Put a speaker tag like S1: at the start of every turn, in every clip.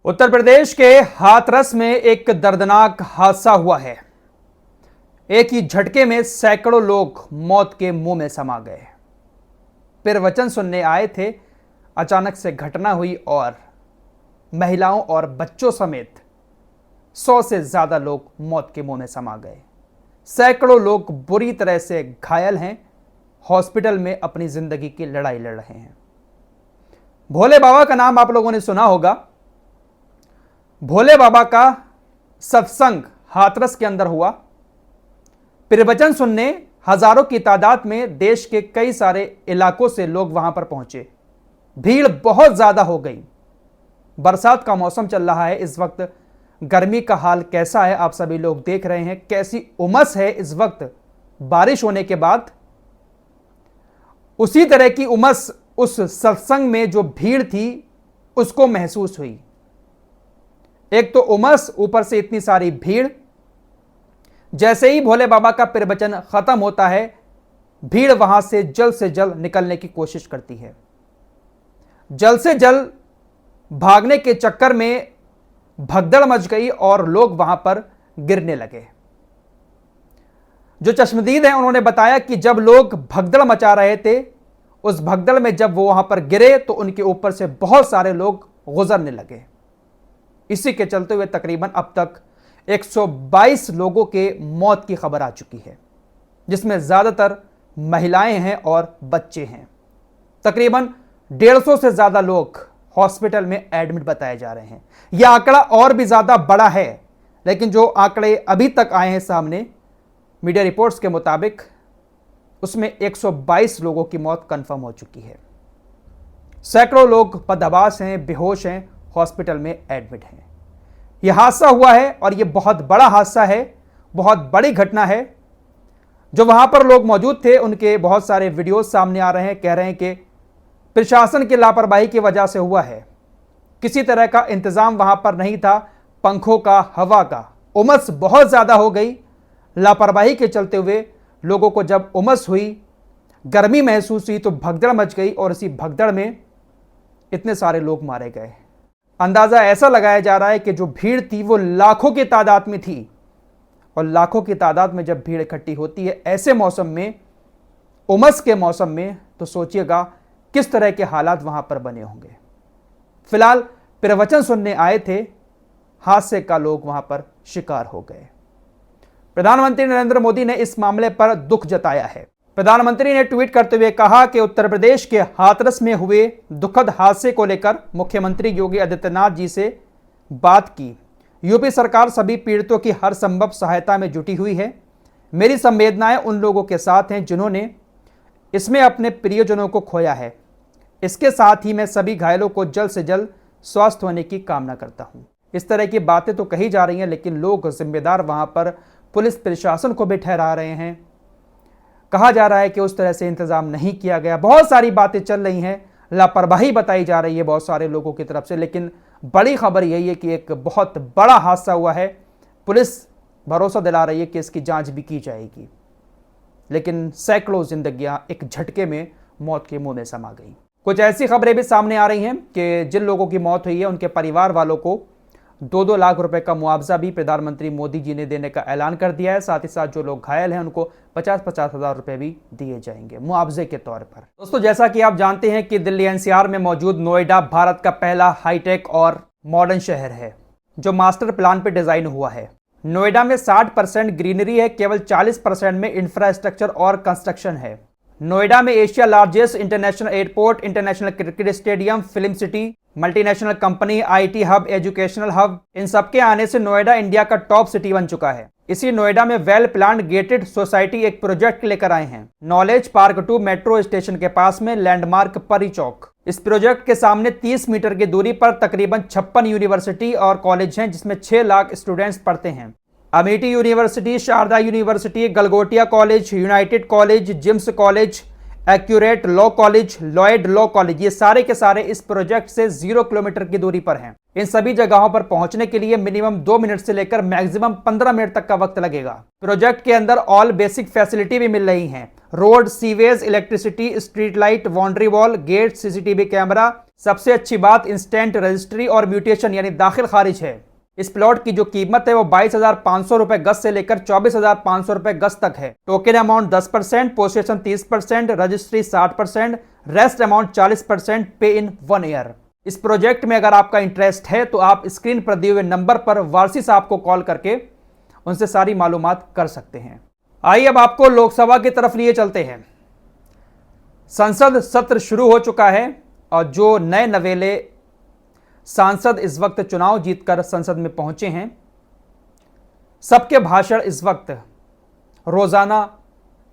S1: उत्तर प्रदेश के हाथरस में एक दर्दनाक हादसा हुआ है। एक ही झटके में सैकड़ों लोग मौत के मुंह में समा गए। प्रवचन सुनने आए थे, अचानक से घटना हुई और महिलाओं और बच्चों समेत 100 से ज्यादा लोग मौत के मुंह में समा गए। सैकड़ों लोग बुरी तरह से घायल हैं, हॉस्पिटल में अपनी जिंदगी की लड़ाई लड़ रहे हैं। भोले बाबा का नाम आप लोगों ने सुना होगा। भोले बाबा का सत्संग हाथरस के अंदर हुआ। प्रवचन सुनने हजारों की तादाद में देश के कई सारे इलाकों से लोग वहां पर पहुंचे। भीड़ बहुत ज्यादा हो गई। बरसात का मौसम चल रहा है इस वक्त। गर्मी का हाल कैसा है आप सभी लोग देख रहे हैं। कैसी उमस है इस वक्त बारिश होने के बाद। उसी तरह की उमस उस सत्संग में जो भीड़ थी उसको महसूस हुई। एक तो उमस, ऊपर से इतनी सारी भीड़। जैसे ही भोले बाबा का प्रवचन खत्म होता है, भीड़ वहां से जल्द निकलने की कोशिश करती है। जल्द से जल्द भागने के चक्कर में भगदड़ मच गई और लोग वहां पर गिरने लगे। जो चश्मदीद हैं उन्होंने बताया कि जब लोग भगदड़ मचा रहे थे, उस भगदड़ में जब वो वहां पर गिरे तो उनके ऊपर से बहुत सारे लोग गुजरने लगे। इसी के चलते हुए तकरीबन अब तक 122 लोगों के मौत की खबर आ चुकी है, जिसमें ज्यादातर महिलाएं हैं और बच्चे हैं। तकरीबन 150 से ज्यादा लोग हॉस्पिटल में एडमिट बताए जा रहे हैं। यह आंकड़ा और भी ज्यादा बड़ा है, लेकिन जो आंकड़े अभी तक आए हैं सामने मीडिया रिपोर्ट्स के मुताबिक, उसमें 122 लोगों की मौत कंफर्म हो चुकी है। सैकड़ों लोग बदहवास हैं, बेहोश हैं, हॉस्पिटल में एडमिट हैं। यह हादसा हुआ है और यह बहुत बड़ा हादसा है, बहुत बड़ी घटना है। जो वहां पर लोग मौजूद थे उनके बहुत सारे वीडियोस सामने आ रहे हैं। कह रहे हैं कि प्रशासन की लापरवाही की वजह से हुआ है। किसी तरह का इंतजाम वहां पर नहीं था, पंखों का, हवा का। उमस बहुत ज्यादा हो गई। लापरवाही के चलते हुए लोगों को जब उमस हुई, गर्मी महसूस हुई तो भगदड़ मच गई और इसी भगदड़ में इतने सारे लोग मारे गए। अंदाजा ऐसा लगाया जा रहा है कि जो भीड़ थी वो लाखों की तादाद में थी, और लाखों की तादाद में जब भीड़ इकट्ठी होती है ऐसे मौसम में, उमस के मौसम में, तो सोचिएगा किस तरह के हालात वहां पर बने होंगे। फिलहाल प्रवचन सुनने आए थे, हादसे का लोग वहां पर शिकार हो गए। प्रधानमंत्री नरेंद्र मोदी ने इस मामले पर दुख जताया है। प्रधानमंत्री ने ट्वीट करते हुए कहा कि उत्तर प्रदेश के हाथरस में हुए दुखद हादसे को लेकर मुख्यमंत्री योगी आदित्यनाथ जी से बात की। यूपी सरकार सभी पीड़ितों की हर संभव सहायता में जुटी हुई है। मेरी संवेदनाएं उन लोगों के साथ हैं जिन्होंने इसमें अपने प्रियजनों को खोया है। इसके साथ ही मैं सभी घायलों को जल्द से जल्द स्वस्थ होने की कामना करता हूं। इस तरह की बातें तो कही जा रही हैं, लेकिन लोग जिम्मेदार वहां पर पुलिस प्रशासन को भी ठहरा रहे हैं। कहा जा रहा है कि उस तरह से इंतजाम नहीं किया गया। बहुत सारी बातें चल रही हैं, लापरवाही बताई जा रही है बहुत सारे लोगों की तरफ से, लेकिन बड़ी खबर यही है कि एक बहुत बड़ा हादसा हुआ है। पुलिस भरोसा दिला रही है कि इसकी जांच भी की जाएगी, लेकिन सैकड़ों जिंदगियां एक झटके में मौत के मुंह में समा गई। कुछ ऐसी खबरें भी सामने आ रही हैं कि जिन लोगों की मौत हुई है उनके परिवार वालों को 2-2 लाख रुपए का मुआवजा भी प्रधानमंत्री मोदी जी ने देने का ऐलान कर दिया है। साथ ही साथ जो लोग घायल हैं उनको 50-50 हजार रुपए भी दिए जाएंगे मुआवजे के तौर पर। दोस्तों, जैसा कि आप जानते हैं कि दिल्ली एनसीआर में मौजूद नोएडा भारत का पहला हाईटेक और मॉडर्न शहर है, जो मास्टर प्लान पर डिजाइन हुआ है। नोएडा में 60% ग्रीनरी है, केवल 40% में इंफ्रास्ट्रक्चर और कंस्ट्रक्शन है। नोएडा में Asia largest international airport, international cricket stadium, film city, multinational company, IT hub, educational hub, इन सबके आने से नोएडा इंडिया का टॉप सिटी बन चुका है। इसी नोएडा में वेल प्लान्ड गेटेड सोसाइटी एक प्रोजेक्ट लेकर आए हैं। नॉलेज पार्क 2 मेट्रो स्टेशन के पास में लैंडमार्क परी चौक। इस प्रोजेक्ट के सामने 30 मीटर की दूरी पर तकरीबन 56 यूनिवर्सिटी और कॉलेज हैं, जिसमें 6 लाख स्टूडेंट्स पढ़ते हैं। Amity university, Sharda university, Galgotia college, united college, GIMS college, accurate law college, Lloyd law college, ये सारे के सारे इस प्रोजेक्ट से 0 किलोमीटर की दूरी पर हैं। इन सभी जगहों पर पहुंचने के लिए मिनिमम 2 मिनट से लेकर मैक्सिमम 15 मिनट तक का वक्त लगेगा। प्रोजेक्ट के अंदर ऑल बेसिक फैसिलिटी भी मिल रही हैं, road, sewage, electricity, street light, boundary wall, gate, CCTV camera. सबसे अच्छी बात इंस्टेंट रजिस्ट्री और म्यूटेशन यानी दाखिल खारिज है। इस प्लॉट की जो कीमत है वो 22,500 रुपए गज से लेकर 24,500 रुपए गज तक है। Token amount 10%, possession 30%, registry 60%, rest amount 40%, पे इन 1 ईयर। इस प्रोजेक्ट में अगर आपका इंटरेस्ट है तो आप स्क्रीन पर दिए हुए नंबर पर वारसी साहब को कॉल करके उनसे सारी मालूमात कर सकते हैं। आइए अब आपको लोकसभा की तरफ लिए चलते हैं। संसद सत्र शुरू हो चुका है और जो नए नवेले सांसद इस वक्त चुनाव जीतकर संसद में पहुंचे हैं, सबके भाषण इस वक्त रोजाना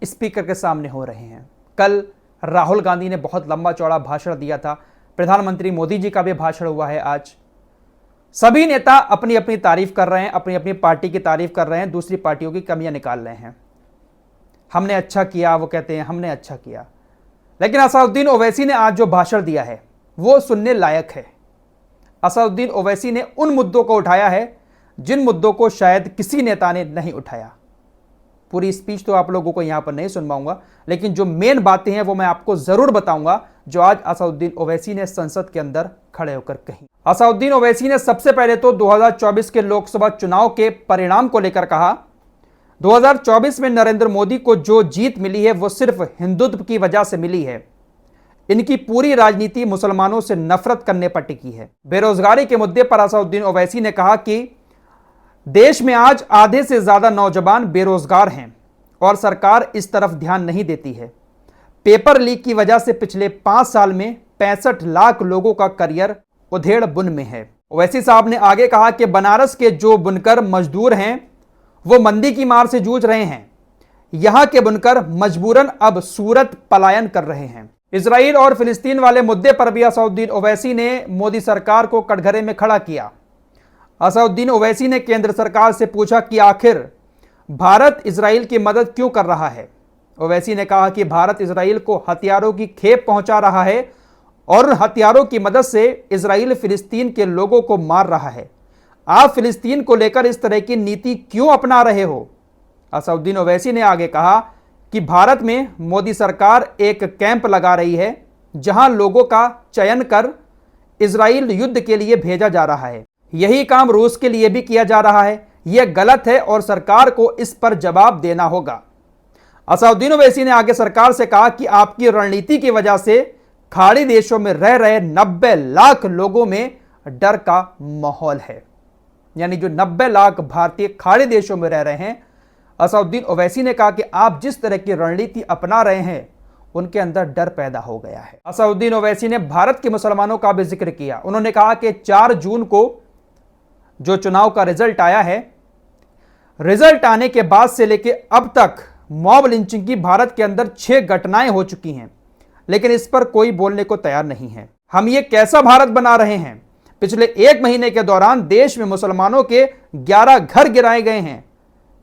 S1: स्पीकर के सामने हो रहे हैं। कल राहुल गांधी ने बहुत लंबा चौड़ा भाषण दिया था, प्रधानमंत्री मोदी जी का भी भाषण हुआ है आज। सभी नेता अपनी अपनी तारीफ कर रहे हैं, अपनी अपनी पार्टी की तारीफ कर रहे हैं, दूसरी पार्टियों की कमियां निकाल रहे हैं। हमने अच्छा किया, वो कहते हैं हमने अच्छा किया। लेकिन असदुद्दीन ओवैसी ने आज जो भाषण दिया है वो सुनने लायक है। असदुद्दीन ओवैसी ने उन मुद्दों को उठाया है जिन मुद्दों को शायद किसी नेता ने नहीं उठाया। पूरी स्पीच तो आप लोगों को यहां पर नहीं सुनवाऊंगा, लेकिन जो मेन बातें हैं वो मैं आपको जरूर बताऊंगा जो आज असदुद्दीन ओवैसी ने संसद के अंदर खड़े होकर कही। असदुद्दीन ओवैसी ने सबसे पहले तो 2024 के लोकसभा चुनाव के परिणाम को लेकर कहा। 2024 में नरेंद्र मोदी को जो जीत मिली है वो सिर्फ हिंदुत्व की वजह से मिली है। इनकी पूरी राजनीति मुसलमानों से नफरत करने पर टिकी है। बेरोजगारी के मुद्दे पर असदुद्दीन ओवैसी ने कहा कि देश में आज आधे से ज्यादा नौजवान बेरोजगार हैं और सरकार इस तरफ ध्यान नहीं देती है। पेपर लीक की वजह से पिछले 5 साल में 65 लाख लोगों का करियर उधेड़ बुन में है। ओवैसी साहब ने आगे कहा कि बनारस के जो बुनकर मजदूर हैं वो मंदी की मार से जूझ रहे हैं। यहां के बुनकर मजबूरन अब सूरत पलायन कर रहे हैं। इजराइल और फिलिस्तीन वाले मुद्दे पर भी असदुद्दीन ओवैसी ने मोदी सरकार को कटघरे में खड़ा किया। असदुद्दीन ओवैसी ने केंद्र सरकार से पूछा कि आखिर भारत इजराइल की मदद क्यों कर रहा है। ओवैसी ने कहा कि भारत इजराइल को हथियारों की खेप पहुंचा रहा है और उन हथियारों की मदद से इजराइल फिलिस्तीन के लोगों को मार रहा है। आप फिलिस्तीन को लेकर इस तरह की नीति क्यों अपना रहे हो। असदुद्दीन ओवैसी ने आगे कहा कि भारत में मोदी सरकार एक कैंप लगा रही है जहां लोगों का चयन कर इजराइल युद्ध के लिए भेजा जा रहा है। यही काम रूस के लिए भी किया जा रहा है। यह गलत है और सरकार को इस पर जवाब देना होगा। असदुद्दीन ओवैसी ने आगे सरकार से कहा कि आपकी रणनीति की वजह से खाड़ी देशों में रह रहे 90 लाख लोगों में डर का माहौल है। यानी जो 90 लाख भारतीय खाड़ी देशों में रह रहे हैं, असदुद्दीन ओवैसी ने कहा कि आप जिस तरह की रणनीति अपना रहे हैं उनके अंदर डर पैदा हो गया है। असदुद्दीन ओवैसी ने भारत के मुसलमानों का भी जिक्र किया। उन्होंने कहा कि 4 जून को जो चुनाव का रिजल्ट आया है, रिजल्ट आने के बाद से लेकर अब तक मॉब लिंचिंग की भारत के अंदर 6 घटनाएं हो चुकी हैं, लेकिन इस पर कोई बोलने को तैयार नहीं है। हम ये कैसा भारत बना रहे हैं। पिछले 1 महीने के दौरान देश में मुसलमानों के 11 घर गिराए गए हैं।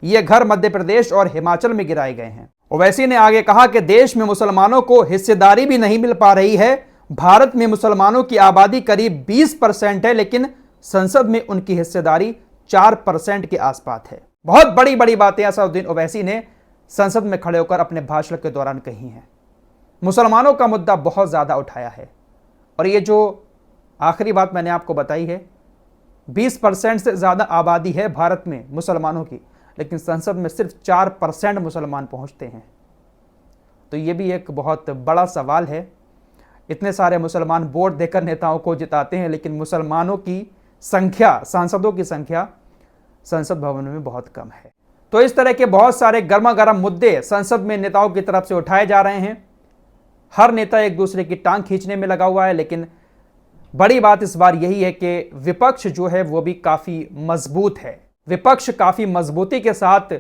S1: ये घर मध्य प्रदेश और हिमाचल में गिराए गए हैं। ओवैसी ने आगे कहा कि देश में मुसलमानों को हिस्सेदारी भी नहीं मिल पा रही है। भारत में मुसलमानों की आबादी करीब 20% है, लेकिन संसद में उनकी हिस्सेदारी 4% के आसपास है। बहुत बड़ी बड़ी बातें असदुद्दीन ओवैसी ने संसद में खड़े होकर अपने भाषण के दौरान कही हैं। मुसलमानों का मुद्दा बहुत ज्यादा उठाया है और ये जो आखिरी बात मैंने आपको बताई है, 20% से ज्यादा आबादी है भारत में मुसलमानों की, लेकिन संसद में सिर्फ 4% मुसलमान पहुंचते हैं। तो ये भी एक बहुत बड़ा सवाल है। इतने सारे मुसलमान वोट देकर नेताओं को जिताते हैं, लेकिन मुसलमानों की संख्या, सांसदों की संख्या संसद भवन में बहुत कम है। तो इस तरह के बहुत सारे गर्मा गर्म मुद्दे संसद में नेताओं की तरफ से उठाए जा रहे हैं। हर नेता एक दूसरे की टांग खींचने में लगा हुआ है, लेकिन बड़ी बात इस बार यही है कि विपक्ष जो है वो भी काफी मजबूत है। विपक्ष काफी मजबूती के साथ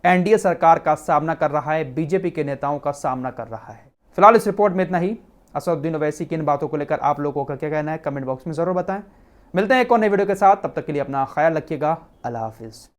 S1: एनडीए सरकार का सामना कर रहा है, बीजेपी के नेताओं का सामना कर रहा है। फिलहाल इस रिपोर्ट में इतना ही। असदुद्दीन ओवैसी की इन बातों को लेकर आप लोगों का क्या कहना है, कमेंट बॉक्स में जरूर बताएं। मिलते हैं एक और नए वीडियो के साथ, तब तक के लिए अपना ख्याल रखिएगा। अल्लाह हाफिज।